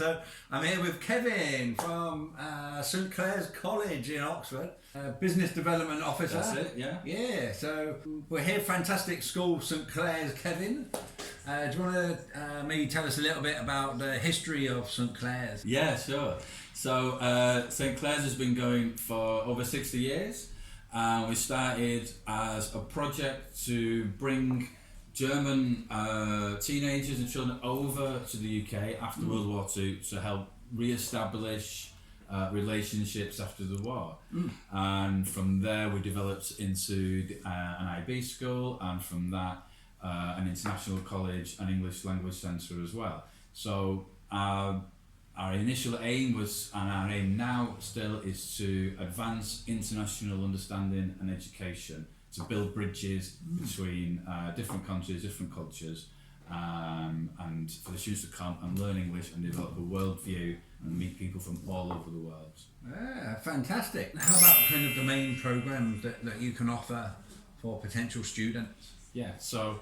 So I'm here with Kevin from St Clare's College in Oxford, Business Development Officer. That's it, yeah. Yeah, so we're here, fantastic school, St Clare's, Kevin. Do you want to maybe tell us a little bit about the history of St Clare's? Yeah, sure. So St Clare's has been going for over 60 years. We started as a project to bring German teenagers and children over to the UK after World War II to help re-establish relationships after the war. And from there we developed into an IB school, and from that an international college and English language centre as well. So our initial aim was, and our aim now still, is to advance international understanding and education, to build bridges between different countries, different cultures, and for the students to come and learn English and develop a worldview and meet people from all over the world. Yeah, fantastic. How about kind of the main programmes that you can offer for potential students? Yeah, so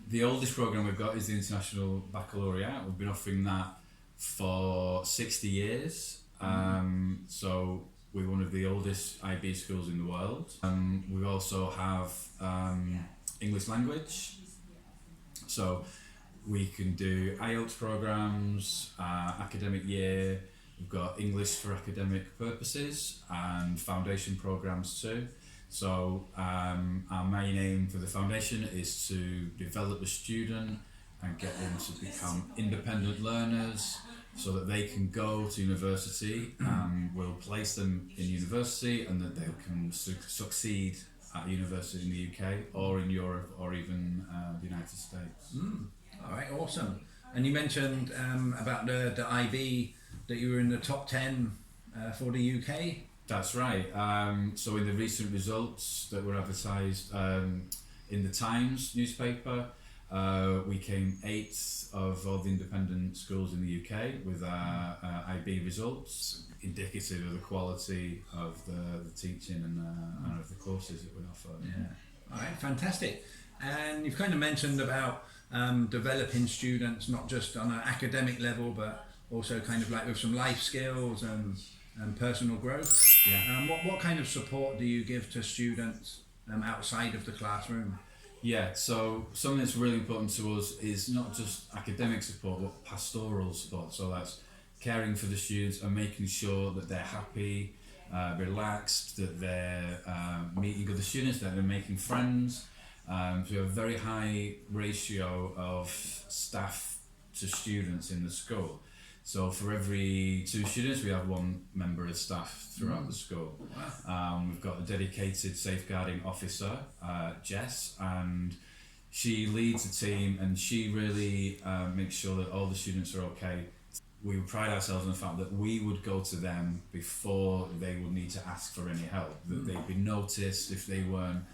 the oldest programme we've got is the International Baccalaureate. We've been offering that for 60 years. So we're one of the oldest IB schools in the world. We also have English language, so we can do IELTS programs, academic year. We've got English for academic purposes and foundation programs too. So our main aim for the foundation is to develop the student and get them to become independent learners, so that they can go to university, and we'll place them in university, and that they can succeed at university in the UK or in Europe or even the United States. All right, awesome. And you mentioned about the IB, that you were in the top 10 for the UK. That's right. So in the recent results that were advertised in the Times newspaper, we came 8th of all the independent schools in the UK with our IB results, indicative of the quality of the teaching and of the courses that we offer. Yeah. All right, fantastic. And you've kind of mentioned about developing students not just on an academic level, but also kind of like with some life skills and personal growth. Yeah. What kind of support do you give to students outside of the classroom? Yeah, so something that's really important to us is not just academic support, but pastoral support. So that's caring for the students and making sure that they're happy, relaxed, that they're meeting other students, that they're making friends. So we have a very high ratio of staff to students in the school. So for every 2 students, we have 1 member of staff throughout the school. Wow. We've got a dedicated safeguarding officer, Jess, and she leads a team, and she really makes sure that all the students are okay. We pride ourselves on the fact that we would go to them before they would need to ask for any help, that they'd be noticed if they weren't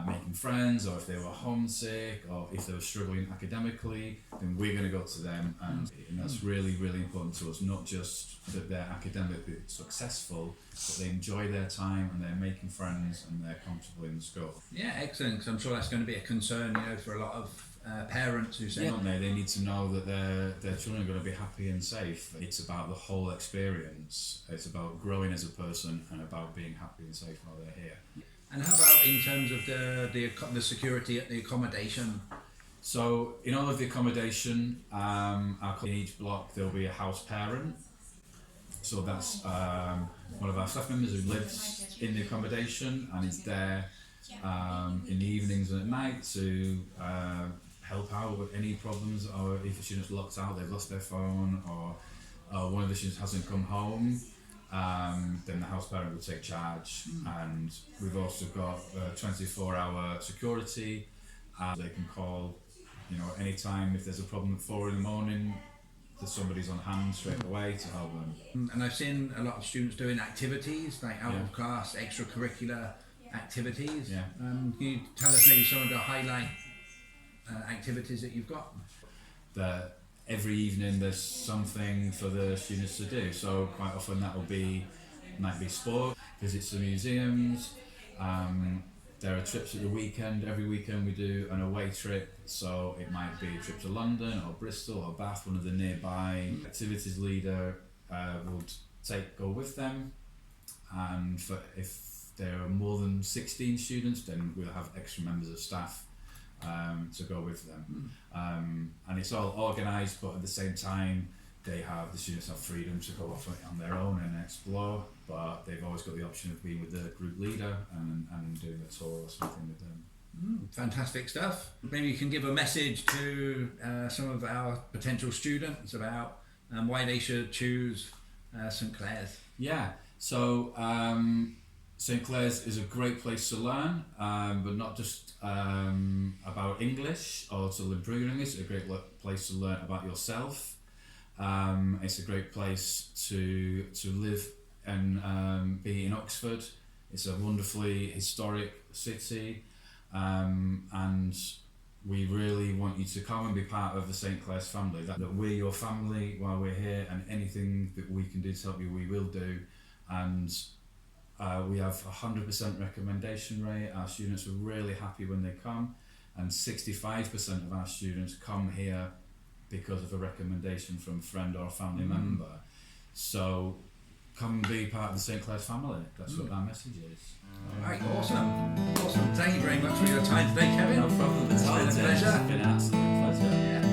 making friends, or if they were homesick, or if they were struggling academically, then we're going to go to them, and that's really, really important to us. Not just that they're academically successful, but they enjoy their time and they're making friends and they're comfortable in the school. Yeah, excellent. Because I'm sure that's going to be a concern, for a lot of parents who say, they need to know that their children are going to be happy and safe. It's about the whole experience. It's about growing as a person and about being happy and safe while they're here. And how about in terms of the security at the accommodation? So in all of the accommodation, in each block there'll be a house parent. So that's one of our staff members who lives in the accommodation and is there in the evenings and at night to help out with any problems, or if a student's locked out, they've lost their phone, or one of the students hasn't come home. Then the house parent will take charge, and we've also got 24-hour security. They can call, anytime if there's a problem at 4 a.m, there's somebody's on hand straight away to help them. And I've seen a lot of students doing activities, like out of class, extracurricular activities. Yeah. Can you tell us maybe some of the highlight activities that you've got? Every evening there's something for the students to do, so quite often might be sport, visits to museums, there are trips at the weekend. Every weekend we do an away trip, so it might be a trip to London or Bristol or Bath, one of the nearby. Activities leader would go with them, and if there are more than 16 students, then we'll have extra members of staff to go with them. And it's all organised, but at the same time, the students have freedom to go off on their own and explore, but they've always got the option of being with the group leader and doing a tour or something with them. Fantastic stuff. Maybe you can give a message to some of our potential students about why they should choose St Clare's. Yeah, so St Clare's is a great place to learn, but not just about English or to improve your English. It's a great place to learn about yourself. It's a great place to live and be in Oxford. It's a wonderfully historic city, and we really want you to come and be part of the St Clare's family. That we're your family while we're here, and anything that we can do to help you, we will do. And we have 100% recommendation rate. Our students are really happy when they come, and 65% of our students come here because of a recommendation from a friend or a family member. So come and be part of the St Clare's family. That's what our message is. Right, awesome. Thank you very much for your time today, Kevin. No problem at all. It's been a pleasure. It's been an absolute pleasure. Yeah.